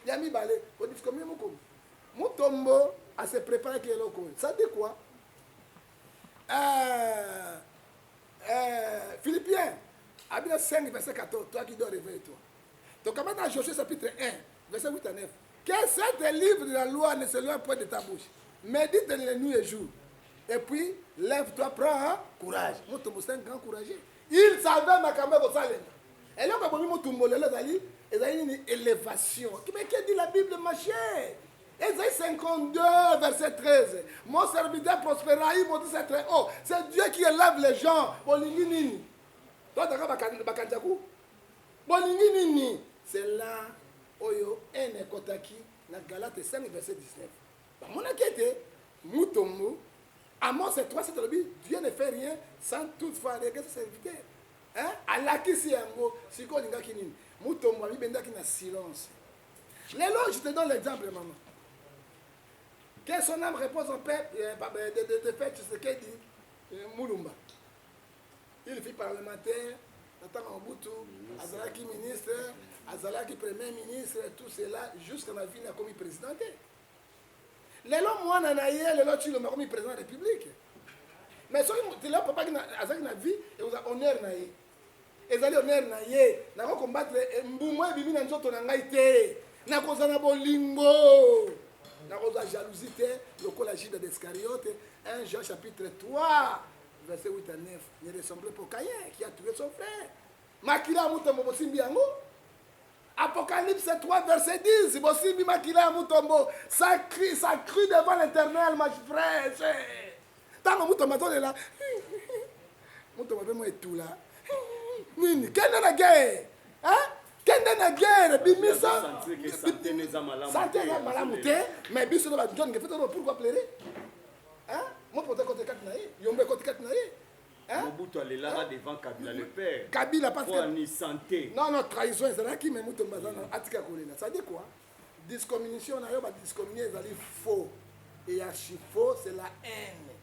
Speaker 1: Il y a mis balé. On dit combien moko. Mutombo à se préparer qui est loco. Ça dit quoi? Philippiens, Abia 5 verset 14. Toi qui dois réveiller toi. Donc comment dans Josué chapitre 1 verset 8 à 9. Que cet livre de la loi ne se loin point de ta bouche. Médite les nuits et jours. Et puis, lève-toi, prends courage. Mutombo, c'est un grand courageux. Il savait ma caméra au salem. Et là, quand on Mutombo, il y a une élévation. Mais qu'est-ce que dit la Bible, ma chère? Ésaïe 52, verset 13. Mon serviteur prospéra, il m'a dit c'est très haut. C'est Dieu qui élève les gens. Bolinginini. Toi, tu as Bakanjaku. Bolinginini. C'est là, Oyo, Ene Kotaki, dans Galate 5, verset 19. Mon inquiété, Mutombo. Amos c'est 3, c'est le but. Dieu ne fait rien sans toutefois regarder ses serviteurs. Hein? Allah qui s'y ango, si quoi l'inga qui n'y. Moutombo, ami benda qui n'a silence. Lélo, je te donne l'exemple, maman. Que son âme repose en paix, de fait, tu sais qu'il dit, Moulumba. Il fit parlementaire, Nathan Mobutu, Azalaki ministre, Azalaki premier ministre, tout cela, jusqu'à la vie, il a commis président. Lelo moi nanaye lelo tu le comme président de la République. Mais so tu là papa qui azaki na vie et vous a honneur naye. Ezali honneur naye, na ko combattre mbumwe bibi na nzoto na ngai te. Na ko zana bolingo. Na ko za jalousie te, lokola Judas d'Iscariote, 1 Jean chapitre 3 verset 8 à 9. Ne ressemblait pas à Caïn qui a tué son frère. Makila mutombo bosimbi yango. Apocalypse 3, verset 10. Bosimbi makila mutombo. Ça crie devant l'Éternel, ma frère. Tant que mutombo est là. Mutombo est tout là. Nini, quelle est la guerre? Hein? Quelle est la guerre? Bimisa. Santé n'est pas malamouté. Mais biso na John, pourquoi pleurer? Hein? Moi, pour te côté 4 naïe. Yombe côté 4 naïe.
Speaker 2: Mobutu allait là devant Kabila le père.
Speaker 1: Kabila parce que
Speaker 2: ni santé.
Speaker 1: Non, trahison, c'est là qui me mouton bazana atika kolela. Ça dit quoi? Discommunication na yo ba discommunier ça dit faux. Et archi faux, c'est la haine.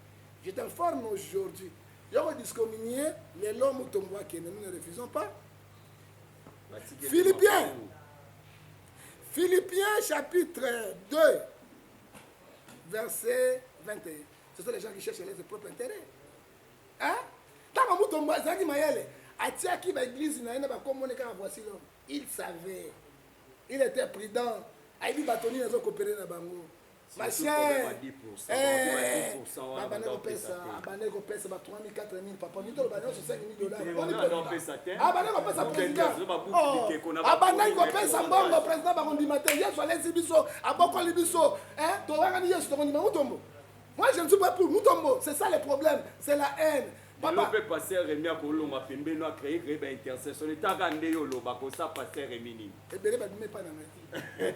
Speaker 1: Je t'informe aujourd'hui. Yo discommunier les lois mutombo que nous ne refusons pas. Philippiens chapitre 2 verset 21. Ce sont les gens qui cherchent leur propre intérêt. Hein? Il savait. Il était prudent. Il a coopéré dans Bango. Ma chère, moi je ne suis pas pour Mutombo, c'est ça le problème, c'est la haine.
Speaker 2: Papa peut passer Rémi à Koloma Pembe a créé une intercession. Le temps qu'andé yo lo bako ça passer Rémi.
Speaker 1: Et belé ba dime pas na mai.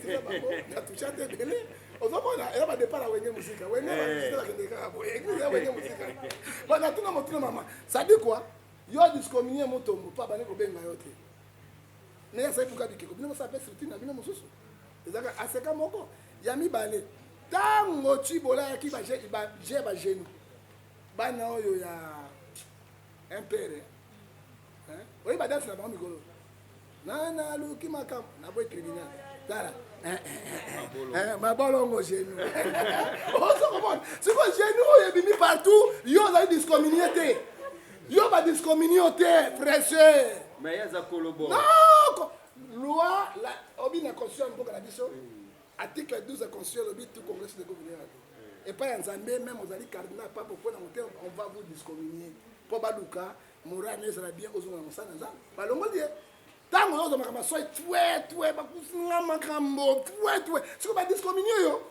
Speaker 1: Tu vas bako, na touché te belé. Ozomona, elle va départ à wenge musique. Wenge va te ka bo. Écoute wenge musique. Bon na tuna motuna maman. Ça dit quoi? Yo discommunier Mutombo, pas bané ko benga yote. mais ya sai puka bikeko bino ça peut structure na bino mosusu ezaka aseka moko ya mibale tango chibola yaki ba genou bana oyo ya impere hein oyi ba danse na ba mikolo na luki makam na boy criminel tala mabolongo genou ozo comprendre c'est quoi genou oyo bimi partout yo za discommunauté yo ba discommunauté frère
Speaker 2: mais yaza kolobora
Speaker 1: non loi la obi na constitution mboka na biso article 12 de la constitution obi tout congrès de gouvernement et pas en Zambie même aux ali cardinal pas pour na moteur on va vous discommunier pour baluka morane sera bien aux na mosana nzambe balongo die tango ozo makama so twe ba kusinga makambo twe siko ba discommunier yo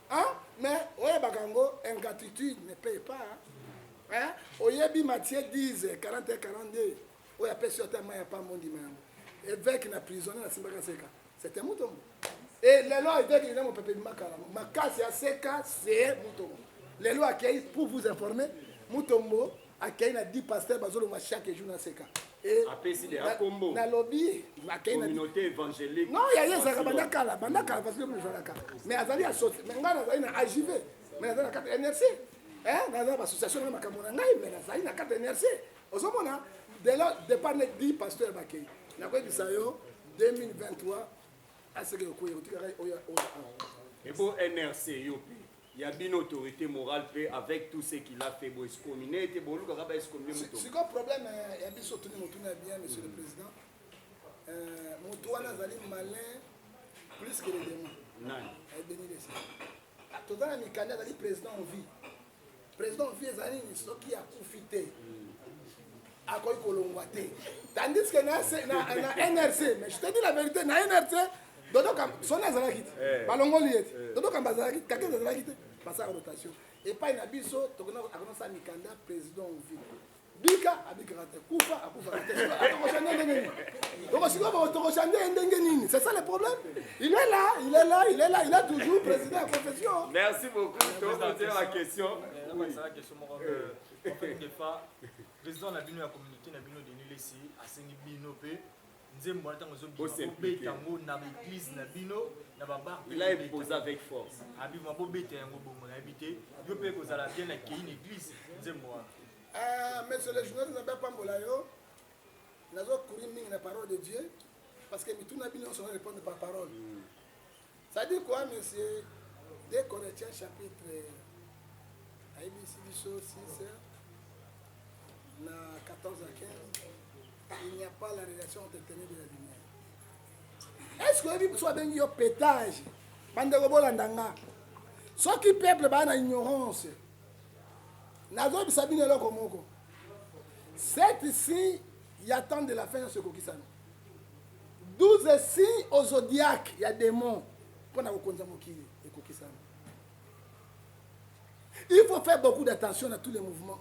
Speaker 1: hein mais oye bakango ingratitude ne paye pas hein oyebi Matthieu 10 41 42 oya pesi otama ya pas mondi mango évêque na prisonnier na simbaka seka c'était mutombo et les lois évêque il est mon peuple makala makasi ya seka c'est mutombo les lois qui pour vous informer mutombo akei na 10 pasteurs bazolo ma chaque jour na seka et
Speaker 2: apesi de akombo
Speaker 1: na lobby akei na
Speaker 2: communauté évangélique
Speaker 1: non ya yesa bandakala parce que nous allons mais azali a sauté mais ngana azali na AJV mais azali na carte NRC hein na za association na makambo na ngai mais azali na carte NRC ozomona de là départ 10 pasteurs bakei na kwa bisayo 2023 à ce que ko yotika oya
Speaker 2: et pour NRC yopi il y a une autorité morale fait avec tout ce qu'il a fait bon excommunier était bon luka ba excommunier muto
Speaker 1: c'est quoi problème ya biso tuni mutuna bien monsieur le président mutu wana zali malin plus que les démons
Speaker 2: nani
Speaker 1: et béni les tozana mikanda zali président en vie ezali ni soki ya kufite akoyi kolongwa te tandis que na NRC mais je te dis la vérité na NRC dodo kam sona azalaki te balongoli ye te dodo kam bazalaki kake azalaki te basaka rotation epai na biso akonosa mikanda président en vie bika abikaka te kufa akufaka te tokoshande ndenge nini tokosikoba tokoshande ndenge nini c'est ça le problème il est là il est toujours président à confession.
Speaker 2: Merci beaucoup to la question
Speaker 6: la question en fait des fois président na bino ya communauté na bino Denis Lesi asengi bino pe nzembo na tango zobeta yango na église na bino na babar
Speaker 2: il a imposé avec force
Speaker 6: abi mabo beta yango bongo na habité yo pe kozala bien na kei na église nzembo
Speaker 1: monsieur le journaliste na pas mbola yo nazo courir mingi na parole de Dieu parce que mituna bino on répondre par parole ça dit quoi monsieur 2 Corinthiens chapitre ABC biso 6 na 14 à 15, il n'y a pas la relation entre ténèbres et la lumière. Est-ce que vous avez un pétage? Ce qui peuple est en ignorance. Nazo bisabine lo komoko. C'est ici, il y a tant de la fin de ce kokisano. 12 signes au zodiaque, il y a des démons. Pour na kokonza mokili et kokisano. Il faut faire beaucoup d'attention à tous les mouvements.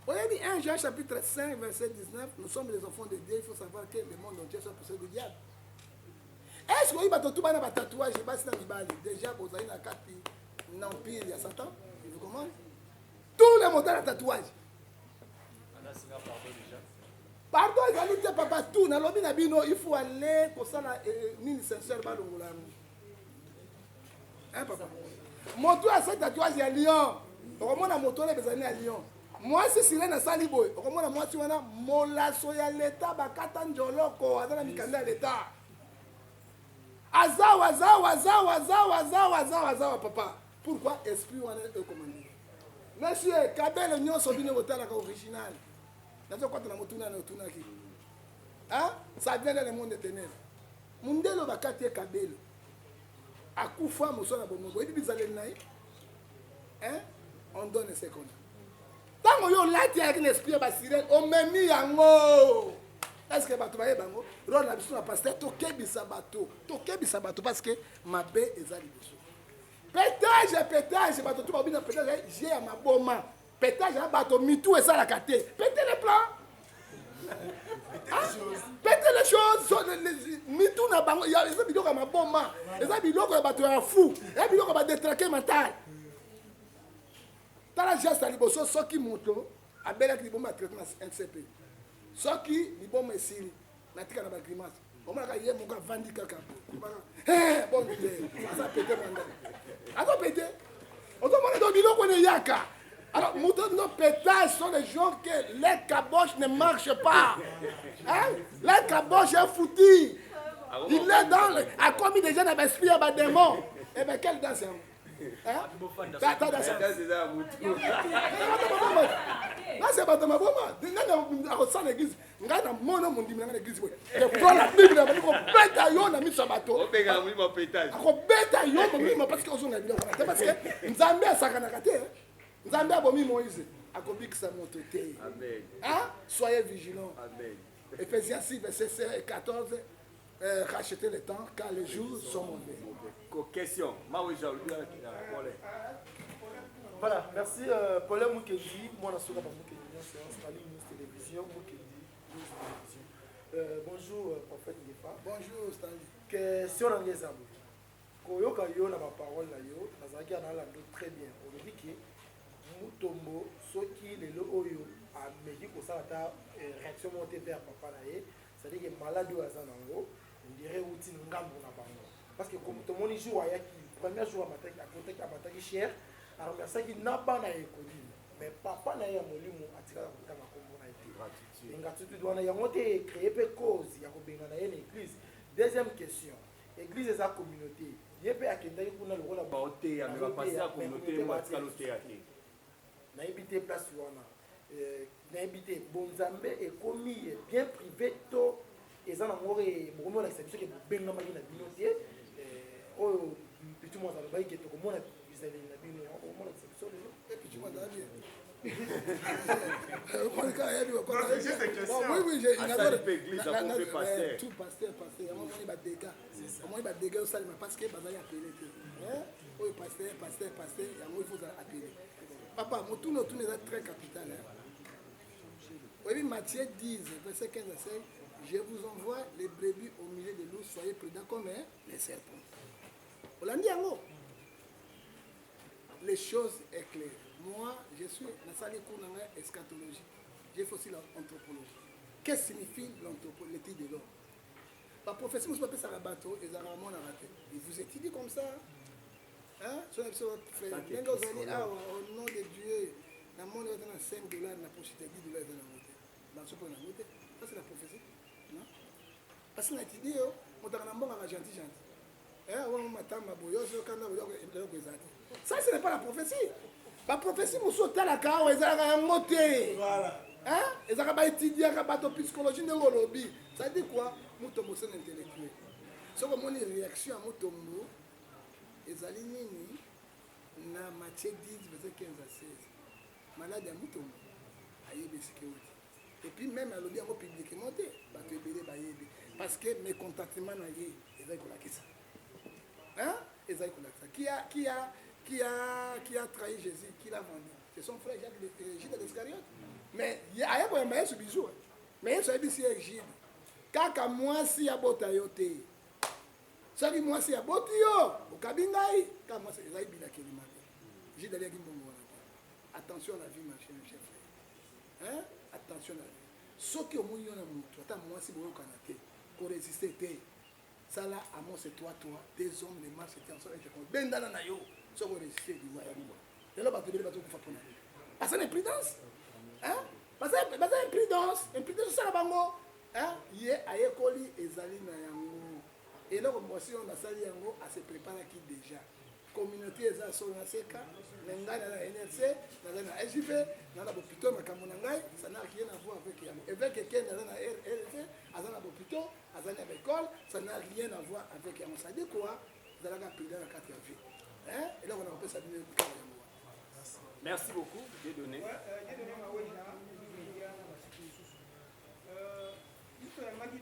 Speaker 1: On a dit 1 Jean chapitre 5 verset 19, nous sommes les enfants de Dieu, il faut savoir que le monde entier soit poussé du diable. Est-ce que vous avez tout un tatouage déjà vous avez un empire, il y a Satan, vous comprenez? Tous les montants de tatouage. Pardon, il y a papa tout, il faut aller pour ça, ni sincère, hein papa? Mon tour à ce tatouage, il y a Lyon. Au moins, mon tour est à Lyon. Moi si sirène na sali boy okomona mwasi wana molaso ya leta bakata njoloko azana mikanda ya leta azawa papa pourquoi esprit wana e commandé monsieur kabele nyonso bino botala ka original nazo kwata na motuna na otuna ki hein ça vient dans le monde éternel mundelo bakati e kabele akufa mosona bomogo ebi bizaleli naye hein on donne ce qu'on a. Tango yo lati avec l'esprit ba sirène o memi yango. Est-ce que bato ba yebango? Ro na biso na pasteur to kebisa bato parce que mabe ezali biso. Pétage bato to ba bina pétage j'ai ya maboma. Pétage ya bato mitu esa la kate. Péter les plans. Péter les choses mitu na bango ya eza biloko ya maboma. Eza biloko ya bato ya fou. Ya biloko ba détraquer mental. Tala geste à liboso soki moto abelaki liboma traitement NCP soki liboma esili natika na bagrimace omonaka ye moko avandi kaka bon aza pete manda aza pete ozomona to biloko ne yaka. Alors, nos pétages sont des gens que les caboches ne marchent pas. Hein? Les caboches est foutu. Il est dans le... a commis des gens dans l'esprit à des démons. Eh bien, quelle danse hein? Là, c'est pas de ma maman. Dans l'église, regarde mon nom, mon dit, dans l'église. Je prends la Bible, je vais bête à yon, ami sur bateau. Je vais bête à yon, parce que on a bien parce que nous avons bien ça qu'on a raté. Nous avons bien bomi Moïse. À Kobik ça monte. Amen. Hein? Soyez vigilants. Amen. Éphésiens 6, verset 14. Racheter le temps car les jours sont mauvais.
Speaker 2: Question.
Speaker 8: Voilà, merci Paul Moukendi. Moi, je suis là pour Moukendi, séance en ligne, télévision, Moukendi, télévision. Bonjour, prophète Ngefa.
Speaker 1: Bonjour, Stanley.
Speaker 8: Question dans les amis. Koyoka yo na ma parole na yo, nazaki na lando très bien. On dit que Mutombo, soki lelo oyo a meji ko ça ta réaction montée vers papa na ye, c'est-à-dire que malade ou azana ngo, on dirait outil ngambo na bango. Parce que comme tout le monde joue à yaki, premier jour à matin à côté à matin qui cher, alors merci qui n'a pas na école. Mais papa na ya molimo atika ko ta makombo na été. Ingatutu doit na yangote créer pe cause ya ko benga na l'église. Deuxième question. Église et sa communauté. Yépe akenda kuna le rôle
Speaker 2: baoté ya mais passer à communauté moi tika loté até.
Speaker 8: Na habité place wana. Na habité bonzambe et commis bien privé to eza na ngore bokomo na exception ke benga maki na binoté. Oyo pitu mo za baiki to komona bizali na bino o mona exception lelo
Speaker 1: et puis tu m'as donné. Oui, oui, j'ai une
Speaker 2: église à pomper pasteur.
Speaker 1: Tout pasteur, pasteur. Il y a un moment où il y a des dégâts au salle, parce que bazali appelé. Oui, pasteur, pasteur, pasteur. Il y a un moment où il faut appeler. Papa, mon tour est très capital. Oui, Matthieu 10, verset 15 à 16. Je vous envoie les brebis au milieu de loups, soyez prudents comme les serpents. On l'a dit en haut. Les choses sont claires. Moi, je suis dans la salle de cours eschatologie. J'ai fait aussi l'anthropologie. Qu'est-ce que signifie l'anthropologie, l'étude de l'homme? La prophétie, vous appelez ça la bateau, et ça a il vous étudie comme ça. Hein? Sur votre frère. Au nom de Dieu, dans le monde, il y a 5 $, la pochette, 10 $, dans la montée. Dans ce point, la montée. Ça, c'est la prophétie. Non? Parce que l'étude, on a un bon gentil. Ça, ce n'est pas la prophétie. La prophétie, vous sautez la carte, vous avez un moté. Hein? Vous avez étudié la psychologie de l'olobi. Ça dit quoi? Moutombo, c'est intellectuel. Si vous avez une réaction à Moutombo, vous avez une Matthieu 10, verset 15 à 16. Malade à Moutombo, aïe, sécurité. Et puis même à l'audience publiquement, parce que mes contactements n'ont pas ça. Hein? Qui a trahi Jésus, qui l'a vendu? C'est son frère Judas l'Iscariote. Mais il y a un moyen de bisou. Mais il y a un Gide. Kaka moi si ya botayote. Sali moi si ya botio. Au kabingai. Kaka moi c'est Isaïe Bilakeli. Gide allait dire bon. Attention à la vie, ma chère. Hein? Attention à la vie. Ce qui est au moins moi si vous avez pour résister. Ça là, à moi c'est toi, des hommes, les marches, c'était ensemble. Ben dans la nayo. Ça va résister du moyen. Et là, tu vas te faire pour nous. Parce que l'imprudence. Hein? Parce que l'imprudence. L'imprudence, c'est la bango. Hein? Yé, aïe, koli, et zali na yango. Et là, moi aussi, on a sali yango à se préparer qui déjà. Communauté, ils ont son ACK, l'enga dans la NRC, dans la SJV, dans la Bopito, dans la ça n'a rien à voir avec yango. Et avec quelqu'un dans la RLC, dans la Bopito, dans la école, ça n'a rien à voir avec yango. Ça dit quoi? Dans la prudence, la carte de vie. Hein? Et là, on a appelé ça de
Speaker 2: merci beaucoup, j'ai donné.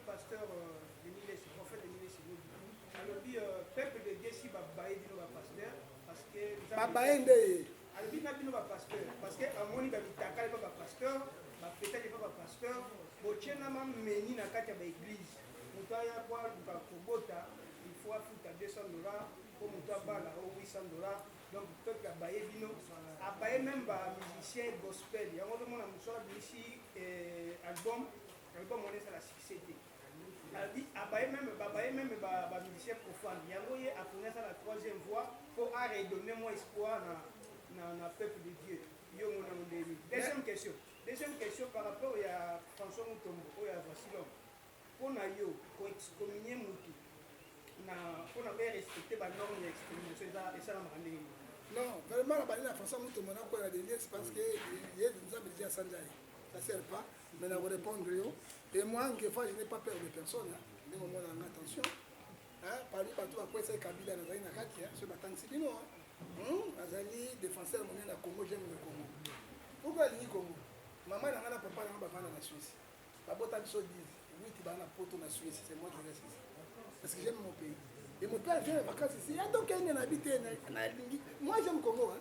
Speaker 9: Pasteur de prophète de alors peuple de Dieu si babaye bino ba pasteur parce que
Speaker 1: babaye ndé
Speaker 9: alors bino ba pasteur parce que amoni ba bitaka ba pasteur ba peut-être ba pasteur bochena ma meni na kati ba église mutaya kwa ba kobota il faut afuta $200 pour mutabala au $800 donc peuple babaye bino abaye même ba musicien gospel yango mona musora ici album nalobi bamonesa na succès te alobi abaye même bamusicien profane yango ye akonesa la troisième voie mpo aredonne moi espoir na peuple de Dieu yo mona mondemi. Deuxième question par rapport ya François Mutombo oyo ya Vasilom mpona yo koexcommunie mutu mpona korespecte banorme ya extermination esalamaka ndenge nini?
Speaker 1: Non, vraiment, la façon dont on a quoi la délire, c'est parce que il y a des gens qui disent ça ne sert pas, mais on va répondre. Et moi, quelquefois, je n'ai pas peur de personne. Mais au moins, attention. Parmi partout, après ça, Kabila, on a une attaque, ce matin, c'est bien. Azali, défenseur, on est à Congo, j'aime le Congo. Pourquoi il dit Congo? Maman, n'a pas papa, n'a pas dans la Suisse. La botte à Bissot dit, oui, tu vas à la pote en Suisse, c'est moi qui reste ici. Parce que j'aime mon pays. Et mon père vient en vacances ici. Il y a donc un habité. Moi, j'aime Congo. Hein.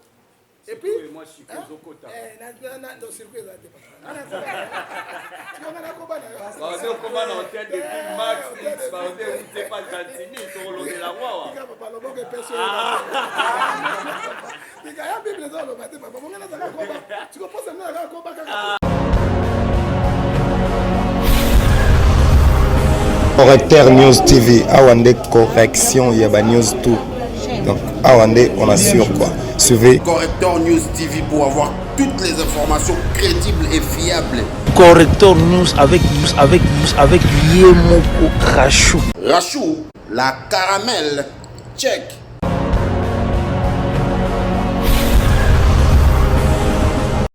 Speaker 1: Et puis.
Speaker 2: Moi, je suis Kozokota.
Speaker 1: Dans le circuit, là, tu vas
Speaker 2: en tête depuis Max, tu pas Gantini, tu vas la roi. Tu comprends ça?
Speaker 3: Correcteur News TV, Awande correction, il y a News tout. Donc Awande, on assure quoi. Suivez
Speaker 4: Correcteur News TV pour avoir toutes les informations crédibles et fiables.
Speaker 5: Correcteur News avec Yemoko Rachou.
Speaker 4: Rachou, la caramel, check.